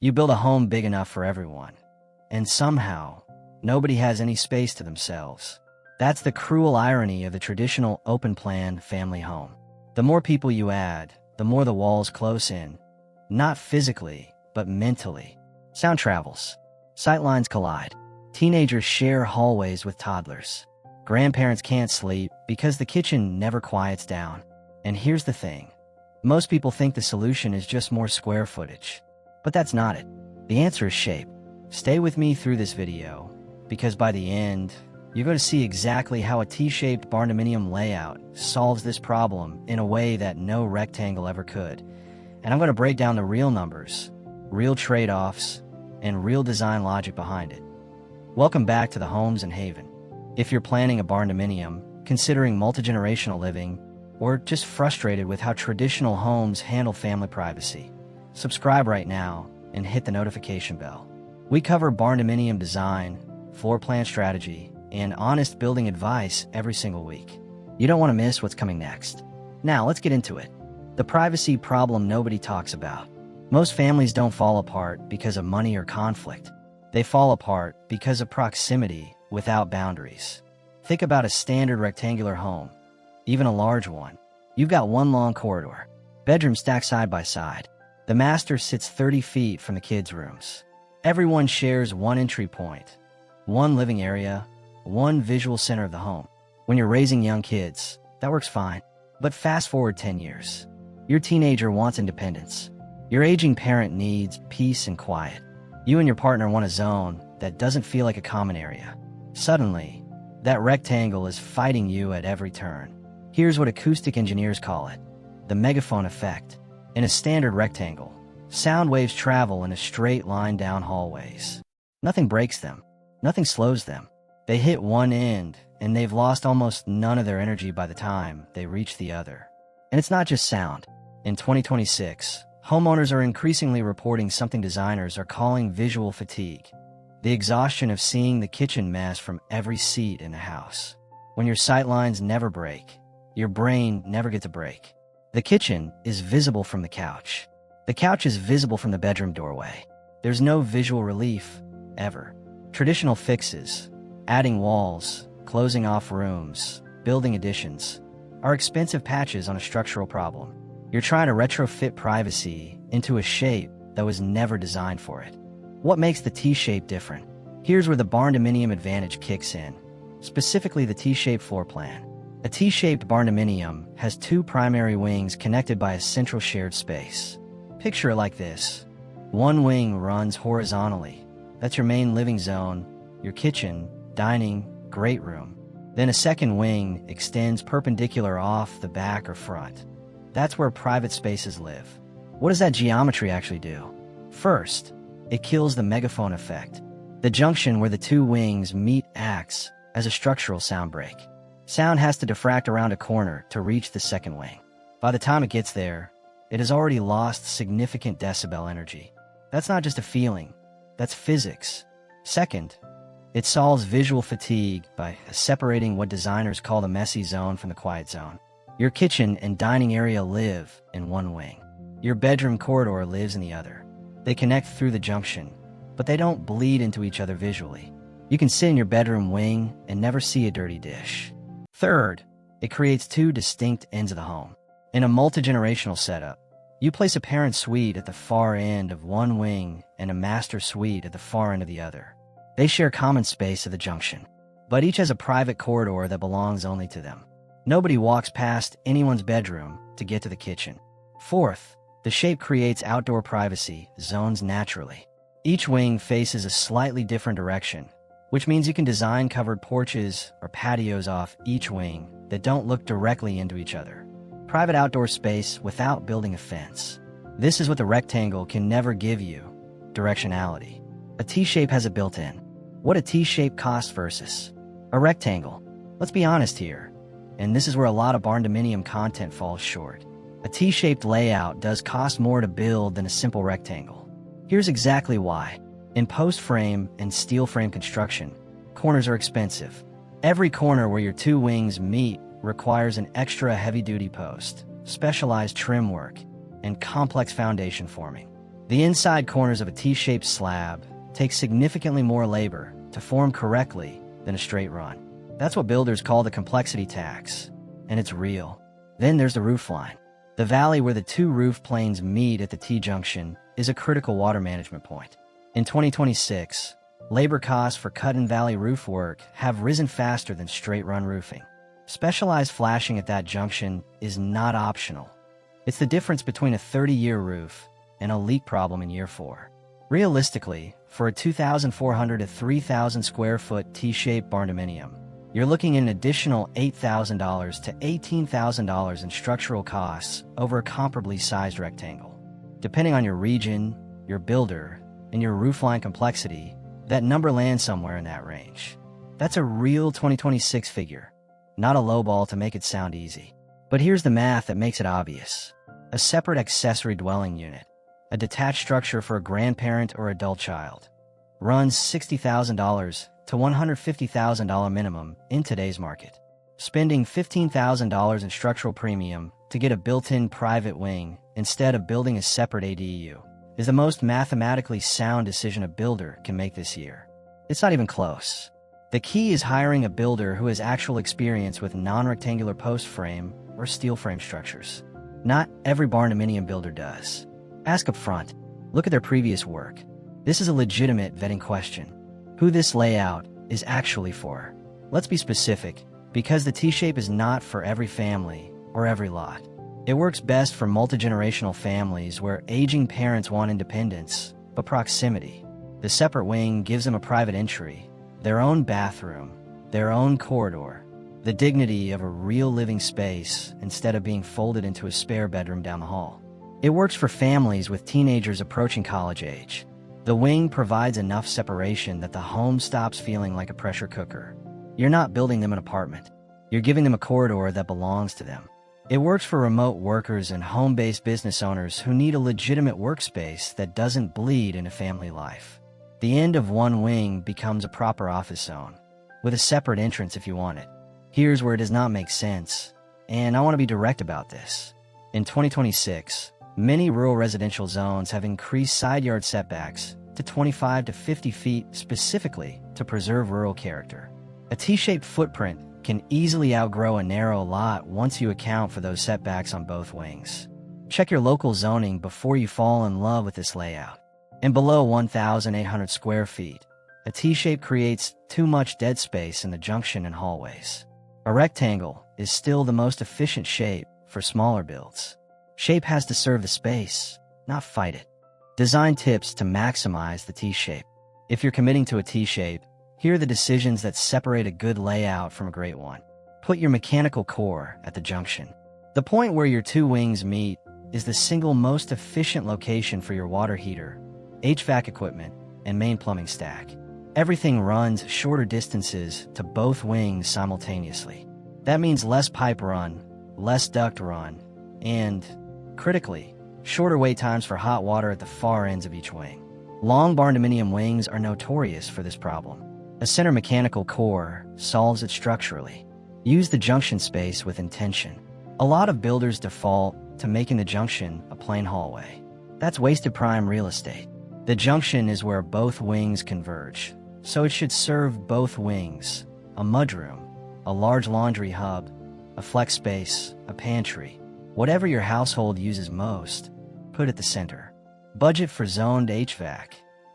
You build a home big enough for everyone, and somehow, nobody has any space to themselves. That's the cruel irony of the traditional open-plan family home. The more people you add, the more the walls close in, not physically, but mentally. Sound travels. Sightlines collide. Teenagers share hallways with toddlers. Grandparents can't sleep because the kitchen never quiets down. And here's the thing. Most people think the solution is just more square footage. But that's not it. The answer is shape. Stay with me through this video, because by the end, you're going to see exactly how a T-shaped Barndominium layout solves this problem in a way that no rectangle ever could. And I'm going to break down the real numbers, real trade-offs, and real design logic behind it. Welcome back to the Homes and Haven. If you're planning a Barndominium, considering multi-generational living, or just frustrated with how traditional homes handle family privacy, subscribe right now and hit the notification bell. We cover Barndominium design, floor plan strategy, and honest building advice every single week. You don't want to miss what's coming next. Now, let's get into it. The privacy problem nobody talks about. Most families don't fall apart because of money or conflict. They fall apart because of proximity without boundaries. Think about a standard rectangular home, even a large one. You've got one long corridor, bedrooms stacked side by side. The master sits 30 feet from the kids' rooms. Everyone shares one entry point, one living area, one visual center of the home. When you're raising young kids, that works fine. But fast forward 10 years. Your teenager wants independence. Your aging parent needs peace and quiet. You and your partner want a zone that doesn't feel like a common area. Suddenly, that rectangle is fighting you at every turn. Here's what acoustic engineers call it: the megaphone effect. In a standard rectangle, sound waves travel in a straight line down hallways. Nothing breaks them. Nothing slows them. They hit one end, and they've lost almost none of their energy by the time they reach the other. And it's not just sound. In 2026, homeowners are increasingly reporting something designers are calling visual fatigue, the exhaustion of seeing the kitchen mess from every seat in the house. When your sightlines never break, your brain never gets a break. The kitchen is visible from the couch. The couch is visible from the bedroom doorway. There's no visual relief, ever. Traditional fixes, adding walls, closing off rooms, building additions, are expensive patches on a structural problem. You're trying to retrofit privacy into a shape that was never designed for it. What makes the T-shape different? Here's where the Barndominium advantage kicks in, specifically the T-shaped floor plan. A T-shaped Barndominium has two primary wings connected by a central shared space. Picture it like this. One wing runs horizontally. That's your main living zone, your kitchen, dining, great room. Then a second wing extends perpendicular off the back or front. That's where private spaces live. What does that geometry actually do? First, it kills the megaphone effect. The junction where the two wings meet acts as a structural sound break. Sound has to diffract around a corner to reach the second wing. By the time it gets there, it has already lost significant decibel energy. That's not just a feeling, that's physics. Second, it solves visual fatigue by separating what designers call the messy zone from the quiet zone. Your kitchen and dining area live in one wing. Your bedroom corridor lives in the other. They connect through the junction, but they don't bleed into each other visually. You can sit in your bedroom wing and never see a dirty dish. Third, it creates two distinct ends of the home. In a multi-generational setup, you place a parent suite at the far end of one wing and a master suite at the far end of the other. They share common space at the junction, but each has a private corridor that belongs only to them. Nobody walks past anyone's bedroom to get to the kitchen. Fourth, the shape creates outdoor privacy zones naturally. Each wing faces a slightly different direction, which means you can design covered porches or patios off each wing that don't look directly into each other. Private outdoor space without building a fence. This is what the rectangle can never give you: directionality. A T-shape has it built in. What a T-shape costs versus a rectangle. Let's be honest here, and this is where a lot of Barndominium content falls short. A T-shaped layout does cost more to build than a simple rectangle. Here's exactly why. In post-frame and steel frame construction, corners are expensive. Every corner where your two wings meet requires an extra heavy-duty post, specialized trim work, and complex foundation forming. The inside corners of a T-shaped slab take significantly more labor to form correctly than a straight run. That's what builders call the complexity tax, and it's real. Then there's the roofline. The valley where the two roof planes meet at the T-junction is a critical water management point. In 2026, labor costs for cut-in-valley roof work have risen faster than straight-run roofing. Specialized flashing at that junction is not optional. It's the difference between a 30-year roof and a leak problem in year 4. Realistically, for a 2,400 to 3,000 square foot T-shaped barndominium, you're looking at an additional $8,000 to $18,000 in structural costs over a comparably sized rectangle. Depending on your region, your builder, and your roofline complexity, that number lands somewhere in that range. That's a real 2026 figure, not a lowball to make it sound easy. But here's the math that makes it obvious. A separate accessory dwelling unit, a detached structure for a grandparent or adult child, runs $60,000 to $150,000 minimum in today's market. Spending $15,000 in structural premium to get a built-in private wing instead of building a separate ADU is the most mathematically sound decision a builder can make this year. It's not even close. The key is hiring a builder who has actual experience with non-rectangular post frame or steel frame structures. Not every barndominium builder does. Ask up front. Look at their previous work. This is a legitimate vetting question. Who this layout is actually for. Let's be specific, because the T-shape is not for every family or every lot. It works best for multi-generational families where aging parents want independence, but proximity. The separate wing gives them a private entry, their own bathroom, their own corridor, the dignity of a real living space instead of being folded into a spare bedroom down the hall. It works for families with teenagers approaching college age. The wing provides enough separation that the home stops feeling like a pressure cooker. You're not building them an apartment. You're giving them a corridor that belongs to them. It works for remote workers and home-based business owners who need a legitimate workspace that doesn't bleed into family life. The end of one wing becomes a proper office zone, with a separate entrance if you want it. Here's where it does not make sense, and I want to be direct about this. In 2026, many rural residential zones have increased side yard setbacks to 25 to 50 feet specifically to preserve rural character. A T-shaped footprint can easily outgrow a narrow lot once you account for those setbacks on both wings. Check your local zoning before you fall in love with this layout. And below 1,800 square feet, a T-shape creates too much dead space in the junction and hallways. A rectangle is still the most efficient shape for smaller builds. Shape has to serve the space, not fight it. Design tips to maximize the T-shape. If you're committing to a T-shape, here are the decisions that separate a good layout from a great one. Put your mechanical core at the junction. The point where your two wings meet is the single most efficient location for your water heater, HVAC equipment, and main plumbing stack. Everything runs shorter distances to both wings simultaneously. That means less pipe run, less duct run, and, critically, shorter wait times for hot water at the far ends of each wing. Long barndominium wings are notorious for this problem. A center mechanical core solves it structurally. Use the junction space with intention. A lot of builders default to making the junction a plain hallway. That's wasted prime real estate. The junction is where both wings converge, so it should serve both wings: a mudroom, a large laundry hub, a flex space, a pantry. Whatever your household uses most, put at the center. Budget for zoned HVAC,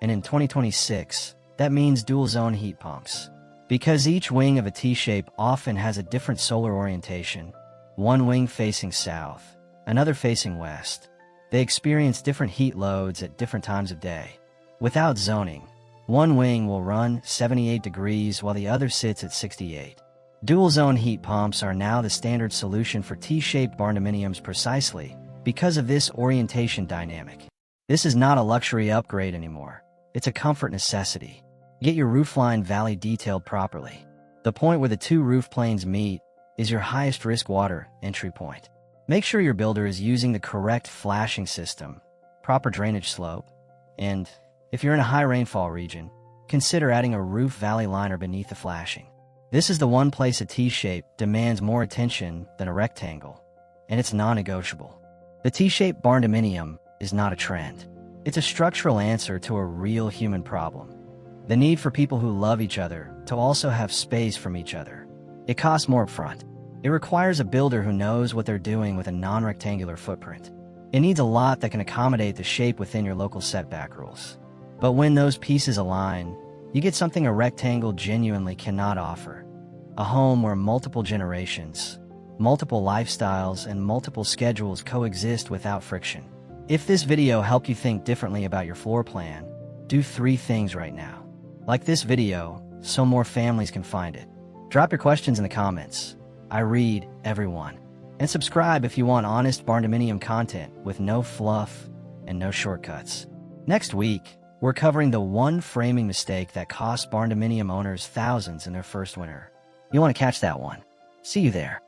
and in 2026, that means dual zone heat pumps. Because each wing of a T-shape often has a different solar orientation, one wing facing south, another facing west, they experience different heat loads at different times of day. Without zoning, one wing will run 78 degrees while the other sits at 68. Dual zone heat pumps are now the standard solution for T-shaped barndominiums precisely because of this orientation dynamic. This is not a luxury upgrade anymore. It's a comfort necessity. Get your roofline valley detailed properly. The point where the two roof planes meet is your highest risk water entry point. Make sure your builder is using the correct flashing system, proper drainage slope, and, if you're in a high rainfall region, consider adding a roof valley liner beneath the flashing. This is the one place a T-shape demands more attention than a rectangle, and it's non-negotiable. The T-shaped barndominium is not a trend. It's a structural answer to a real human problem. The need for people who love each other to also have space from each other. It costs more upfront. It requires a builder who knows what they're doing with a non-rectangular footprint. It needs a lot that can accommodate the shape within your local setback rules. But when those pieces align, you get something a rectangle genuinely cannot offer. A home where multiple generations, multiple lifestyles, and multiple schedules coexist without friction. If this video helped you think differently about your floor plan, do 3 things right now. Like this video so more families can find it. Drop your questions in the comments. I read everyone. And subscribe if you want honest Barndominium content with no fluff and no shortcuts. Next week, we're covering the one framing mistake that cost Barndominium owners thousands in their first winter. You want to catch that one? See you there.